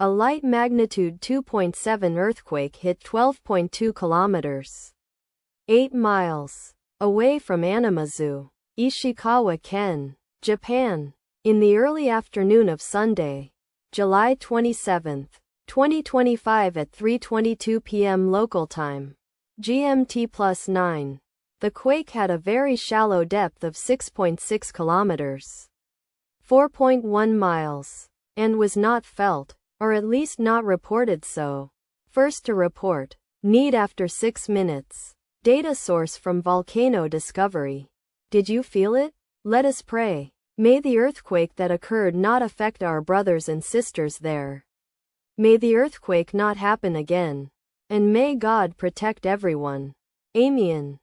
A light magnitude 2.7 earthquake hit 12.2 kilometers, 8 miles, away from Anamazu, Ishikawa Ken, Japan, in the early afternoon of Sunday, July 27, 2025 at 3:22 p.m. local time, GMT+9. The quake had a very shallow depth of 6.6 kilometers, 4.1 miles, and was not felt, or at least not reported so. First to report. Need after 6 minutes. Data source from Volcano Discovery. Did you feel it? Let us pray. May the earthquake that occurred not affect our brothers and sisters there. May the earthquake not happen again. And may God protect everyone. Amen.